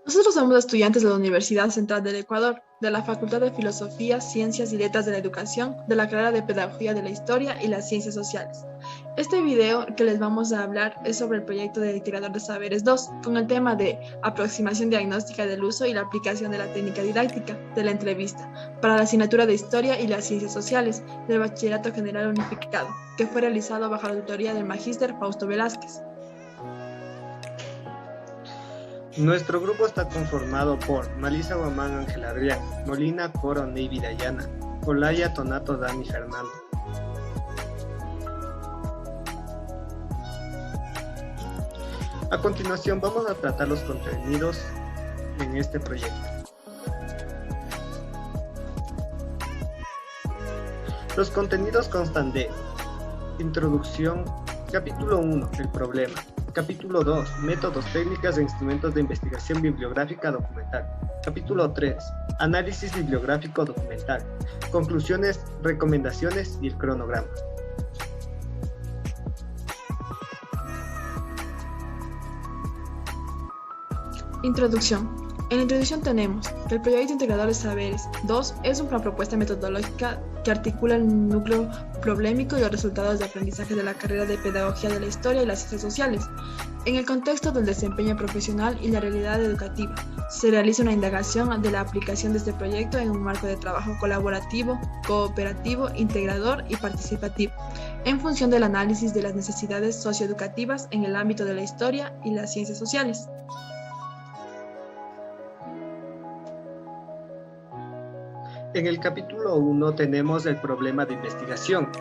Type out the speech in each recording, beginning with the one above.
Nosotros somos estudiantes de la Universidad Central del Ecuador, de la Facultad de Filosofía, Ciencias y Letras de la Educación, de la carrera de Pedagogía de la Historia y las Ciencias Sociales. Este video que les vamos a hablar es sobre el proyecto de Integrador de Saberes 2, con el tema de aproximación diagnóstica del uso y la aplicación de la técnica didáctica de la entrevista para la asignatura de Historia y las Ciencias Sociales del Bachillerato General Unificado, que fue realizado bajo la tutoría del Magíster Fausto Velázquez. Nuestro grupo está conformado por Malisa Guamán Ángel Adrián, Molina Coro Neivi Dayana, Olaya Tonato Dani Fernando. A continuación vamos a tratar los contenidos en este proyecto. Los contenidos constan de Introducción, Capítulo 1, el problema. Capítulo 2, métodos, técnicas e instrumentos de investigación bibliográfica documental. Capítulo 3, análisis bibliográfico documental. Conclusiones, recomendaciones y el cronograma. Introducción. En la introducción tenemos que el proyecto Integrador de Saberes 2 es una propuesta metodológica que articula el núcleo problemático y los resultados de aprendizaje de la carrera de Pedagogía de la Historia y las Ciencias Sociales. En el contexto del desempeño profesional y la realidad educativa, se realiza una indagación de la aplicación de este proyecto en un marco de trabajo colaborativo, cooperativo, integrador y participativo, en función del análisis de las necesidades socioeducativas en el ámbito de la historia y las ciencias sociales. En el capítulo 1 tenemos el problema de investigación.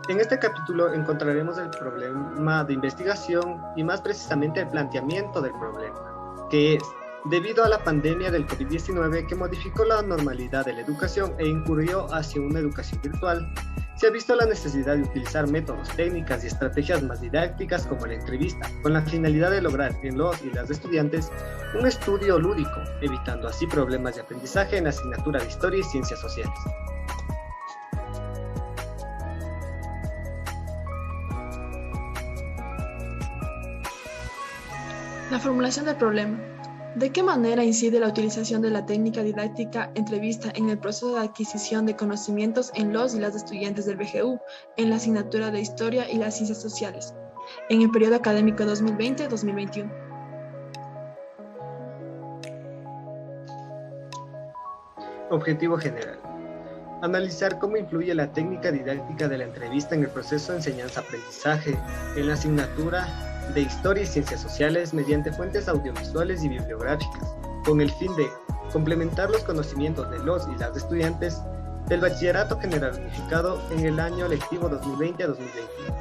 En este capítulo encontraremos el problema de investigación y más precisamente el planteamiento del problema, que es, debido a la pandemia del COVID-19 que modificó la normalidad de la educación e incurrió hacia una educación virtual, se ha visto la necesidad de utilizar métodos, técnicas y estrategias más didácticas como la entrevista, con la finalidad de lograr en los y las estudiantes un estudio lúdico, evitando así problemas de aprendizaje en la asignatura de Historia y Ciencias Sociales. La formulación del problema. ¿De qué manera incide la utilización de la técnica didáctica entrevista en el proceso de adquisición de conocimientos en los y las estudiantes del BGU en la asignatura de Historia y las Ciencias Sociales, en el periodo académico 2020-2021? Objetivo general. Analizar cómo influye la técnica didáctica de la entrevista en el proceso de enseñanza-aprendizaje en la asignatura de Historia y Ciencias Sociales mediante fuentes audiovisuales y bibliográficas, con el fin de complementar los conocimientos de los y las estudiantes del Bachillerato General Unificado en el año lectivo 2020 a 2021.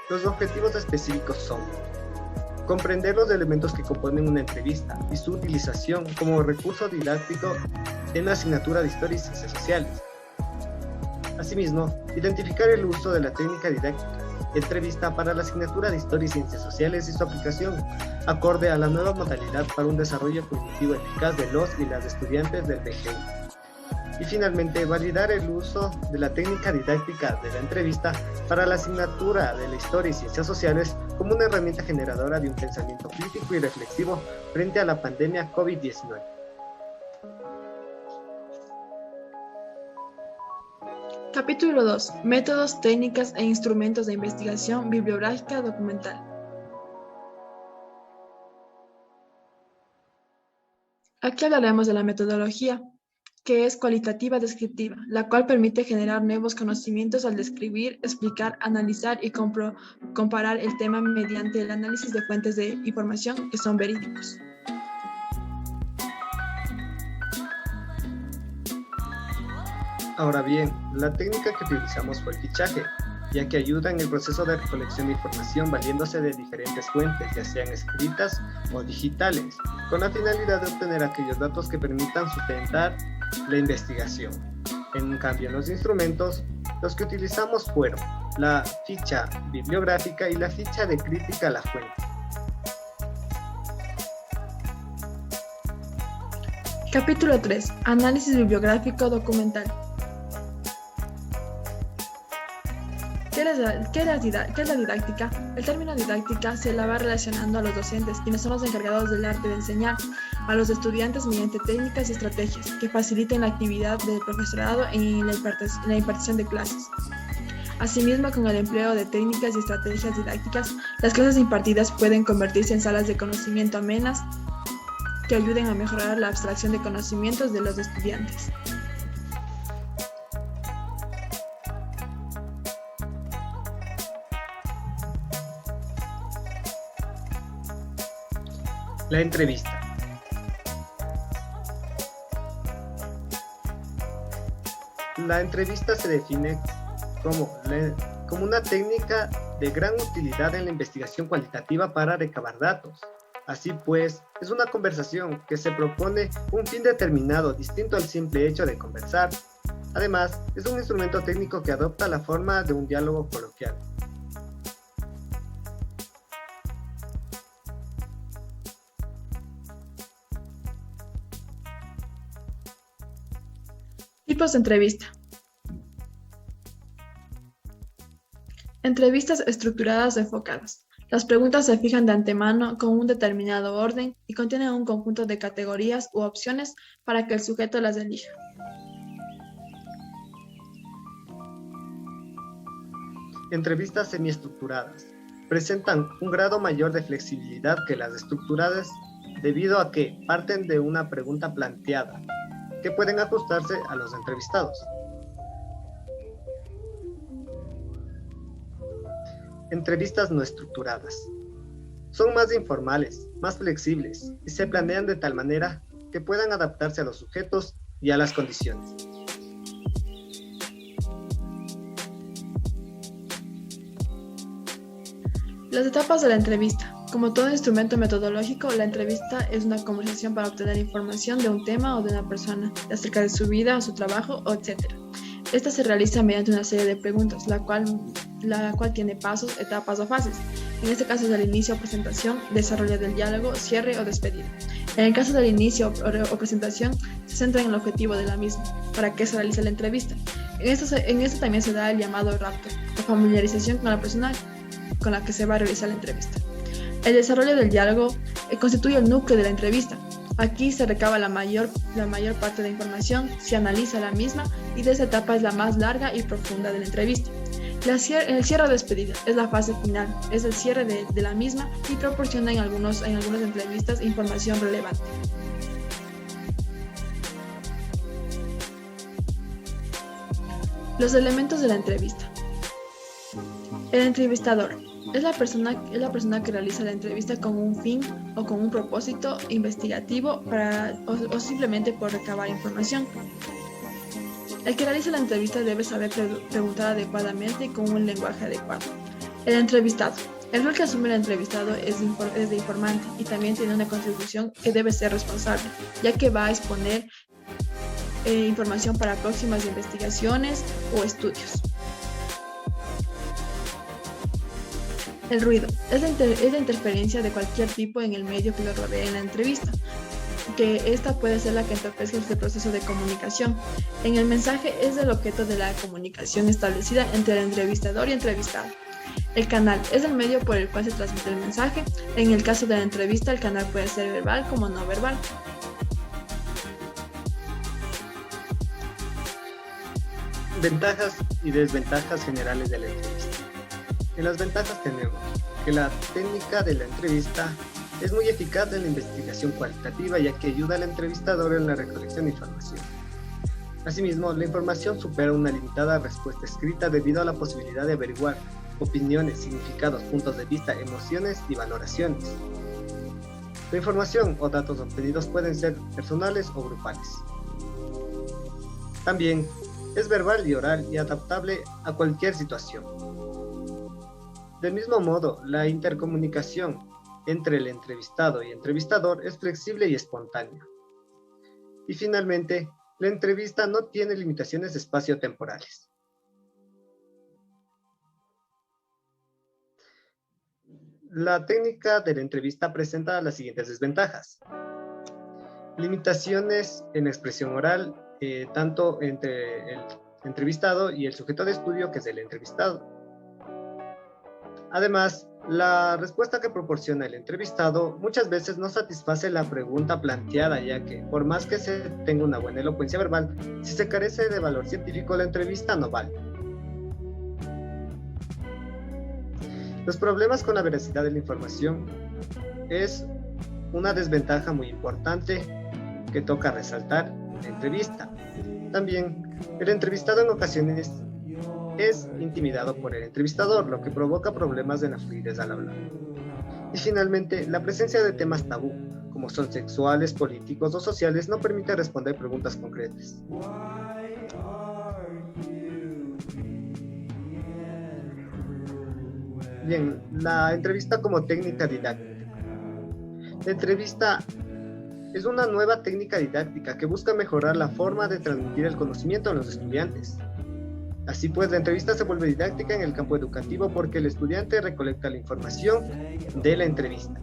Los objetivos específicos son comprender los elementos que componen una entrevista y su utilización como recurso didáctico en la asignatura de Historia y Ciencias Sociales. Asimismo, identificar el uso de la técnica didáctica entrevista para la asignatura de Historia y Ciencias Sociales y su aplicación acorde a la nueva modalidad para un desarrollo cognitivo eficaz de los y las estudiantes del BGU. Y finalmente, validar el uso de la técnica didáctica de la entrevista para la asignatura de la Historia y Ciencias Sociales como una herramienta generadora de un pensamiento crítico y reflexivo frente a la pandemia COVID-19. Capítulo 2. Métodos, técnicas e instrumentos de investigación bibliográfica documental. Aquí hablaremos de la metodología, que es cualitativa descriptiva, la cual permite generar nuevos conocimientos al describir, explicar, analizar y comparar el tema mediante el análisis de fuentes de información que son verídicos. Ahora bien, la técnica que utilizamos fue el fichaje, ya que ayuda en el proceso de recolección de información valiéndose de diferentes fuentes, ya sean escritas o digitales, con la finalidad de obtener aquellos datos que permitan sustentar la investigación. En cambio, los instrumentos, los que utilizamos fueron la ficha bibliográfica y la ficha de crítica a la fuente. Capítulo 3. Análisis bibliográfico documental. ¿Qué es la didáctica? El término didáctica se la va relacionando a los docentes, quienes son los encargados del arte de enseñar a los estudiantes mediante técnicas y estrategias que faciliten la actividad del profesorado en la impartición de clases. Asimismo, con el empleo de técnicas y estrategias didácticas, las clases impartidas pueden convertirse en salas de conocimiento amenas que ayuden a mejorar la abstracción de conocimientos de los estudiantes. La entrevista. La entrevista se define como una técnica de gran utilidad en la investigación cualitativa para recabar datos. Así pues, es una conversación que se propone un fin determinado distinto al simple hecho de conversar. Además, es un instrumento técnico que adopta la forma de un diálogo coloquial. Tipos de entrevista. Entrevistas estructuradas o enfocadas. Las preguntas se fijan de antemano con un determinado orden y contienen un conjunto de categorías u opciones para que el sujeto las elija. Entrevistas semiestructuradas. Presentan un grado mayor de flexibilidad que las estructuradas debido a que parten de una pregunta planteada, que pueden ajustarse a los entrevistados. Entrevistas no estructuradas. Son más informales, más flexibles y se planean de tal manera que puedan adaptarse a los sujetos y a las condiciones. Las etapas de la entrevista. Como todo instrumento metodológico, la entrevista es una conversación para obtener información de un tema o de una persona, acerca de su vida o su trabajo, etc. Esta se realiza mediante una serie de preguntas, la cual tiene pasos, etapas o fases. En este caso es el inicio o presentación, desarrollo del diálogo, cierre o despedida. En el caso del inicio o presentación, se centra en el objetivo de la misma, para qué se realiza la entrevista. En esto también se da el llamado rapto, o familiarización con la persona con la que se va a realizar la entrevista. El desarrollo del diálogo constituye el núcleo de la entrevista. Aquí se recaba la mayor parte de información, se analiza la misma y de esa etapa es la más larga y profunda de la entrevista. El cierre o despedida es la fase final, es el cierre de la misma y proporciona en algunas entrevistas información relevante. Los elementos de la entrevista. El entrevistador es la persona que realiza la entrevista con un fin o con un propósito investigativo o simplemente por recabar información. El que realiza la entrevista debe saber preguntar adecuadamente y con un lenguaje adecuado. El entrevistado. El rol que asume el entrevistado es de informante y también tiene una contribución que debe ser responsable, ya que va a exponer información para próximas investigaciones o estudios. El ruido es la interferencia de cualquier tipo en el medio que lo rodea en la entrevista, que esta puede ser la que entorpezca este proceso de comunicación. En el mensaje es el objeto de la comunicación establecida entre el entrevistador y entrevistado. El canal es el medio por el cual se transmite el mensaje. En el caso de la entrevista, el canal puede ser verbal como no verbal. Ventajas y desventajas generales de la entrevista. En las ventajas tenemos que la técnica de la entrevista es muy eficaz en la investigación cualitativa, ya que ayuda al entrevistador en la recolección de información. Asimismo, la información supera una limitada respuesta escrita debido a la posibilidad de averiguar opiniones, significados, puntos de vista, emociones y valoraciones. La información o datos obtenidos pueden ser personales o grupales. También es verbal y oral y adaptable a cualquier situación. Del mismo modo, la intercomunicación entre el entrevistado y entrevistador es flexible y espontánea. Y finalmente, la entrevista no tiene limitaciones espaciotemporales. La técnica de la entrevista presenta las siguientes desventajas. Limitaciones en la expresión oral, tanto entre el entrevistado y el sujeto de estudio, que es el entrevistado. Además, la respuesta que proporciona el entrevistado muchas veces no satisface la pregunta planteada, ya que por más que se tenga una buena elocuencia verbal, si se carece de valor científico, la entrevista no vale. Los problemas con la veracidad de la información es una desventaja muy importante que toca resaltar en la entrevista. También, el entrevistado en ocasiones es intimidado por el entrevistador, lo que provoca problemas de la fluidez al hablar. Y finalmente, la presencia de temas tabú, como son sexuales, políticos o sociales, no permite responder preguntas concretas. Bien, la entrevista como técnica didáctica. La entrevista es una nueva técnica didáctica que busca mejorar la forma de transmitir el conocimiento a los estudiantes. Así pues, la entrevista se vuelve didáctica en el campo educativo porque el estudiante recolecta la información de la entrevista.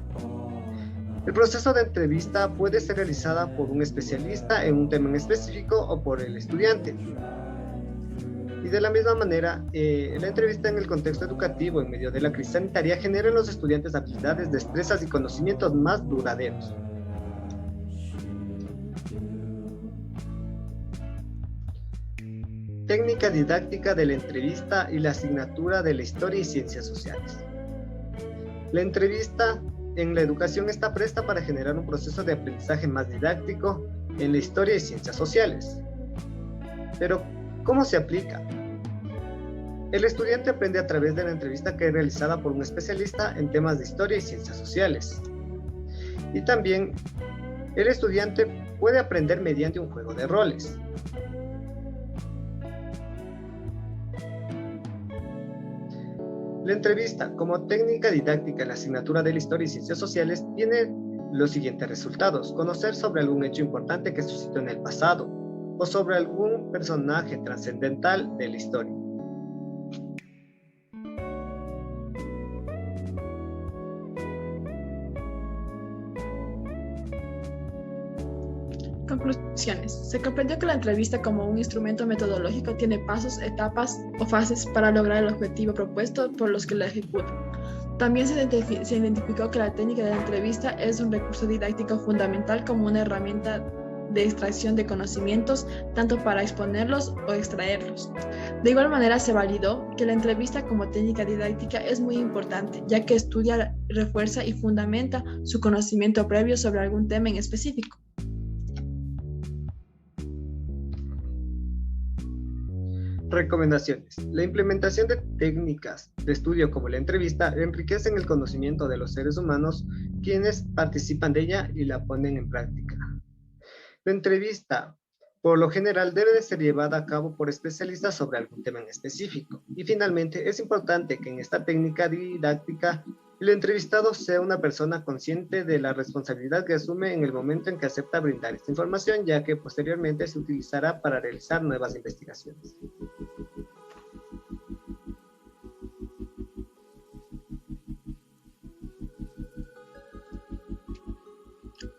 El proceso de entrevista puede ser realizada por un especialista en un tema en específico o por el estudiante. Y de la misma manera, la entrevista en el contexto educativo en medio de la crisis sanitaria genera en los estudiantes habilidades, destrezas y conocimientos más duraderos. Técnica didáctica de la entrevista y la asignatura de la historia y ciencias sociales. La entrevista en la educación está presta para generar un proceso de aprendizaje más didáctico en la historia y ciencias sociales. Pero, ¿cómo se aplica? El estudiante aprende a través de la entrevista que es realizada por un especialista en temas de historia y ciencias sociales. Y también, el estudiante puede aprender mediante un juego de roles. La entrevista, como técnica didáctica en la asignatura de la historia y ciencias sociales, tiene los siguientes resultados: conocer sobre algún hecho importante que suscitó en el pasado o sobre algún personaje trascendental de la historia. Conclusiones. Se comprendió que la entrevista como un instrumento metodológico tiene pasos, etapas o fases para lograr el objetivo propuesto por los que la ejecutan. También se identificó que la técnica de la entrevista es un recurso didáctico fundamental como una herramienta de extracción de conocimientos, tanto para exponerlos o extraerlos. De igual manera, se validó que la entrevista como técnica didáctica es muy importante, ya que estudia, refuerza y fundamenta su conocimiento previo sobre algún tema en específico. Recomendaciones. La implementación de técnicas de estudio como la entrevista enriquecen el conocimiento de los seres humanos quienes participan de ella y la ponen en práctica. La entrevista, por lo general, debe de ser llevada a cabo por especialistas sobre algún tema en específico. Y finalmente, es importante que en esta técnica didáctica el entrevistado sea una persona consciente de la responsabilidad que asume en el momento en que acepta brindar esta información, ya que posteriormente se utilizará para realizar nuevas investigaciones.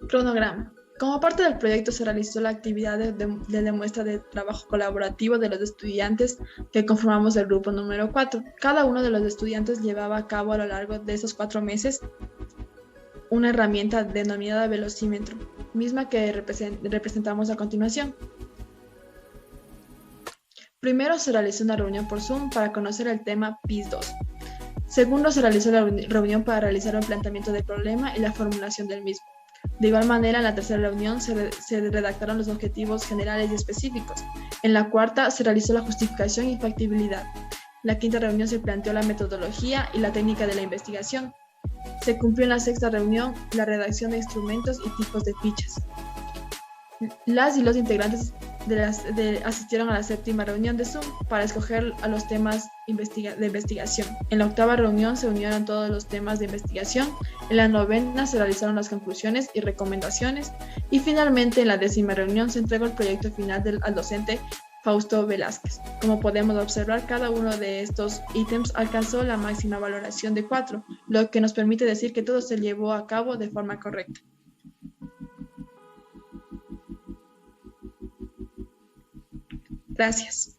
Cronograma. Como parte del proyecto se realizó la actividad de muestra de trabajo colaborativo de los estudiantes que conformamos el grupo número 4. Cada uno de los estudiantes llevaba a cabo a lo largo de esos 4 meses una herramienta denominada velocímetro, misma que representamos a continuación. Primero se realizó una reunión por Zoom para conocer el tema PIS 2. Segundo, se realizó la reunión para realizar un planteamiento del problema y la formulación del mismo. De igual manera, en la tercera reunión se redactaron los objetivos generales y específicos. En la cuarta se realizó la justificación y factibilidad. En la quinta reunión se planteó la metodología y la técnica de la investigación. Se cumplió en la sexta reunión la redacción de instrumentos y tipos de fichas. Las y los integrantes asistieron a la séptima reunión de Zoom para escoger a los temas de investigación. En la octava reunión se unieron todos los temas de investigación. En la novena se realizaron las conclusiones y recomendaciones. Y finalmente, en la 10ª reunión se entregó el proyecto final al docente Fausto Velázquez. Como podemos observar, cada uno de estos ítems alcanzó la máxima valoración de 4, lo que nos permite decir que todo se llevó a cabo de forma correcta. Gracias.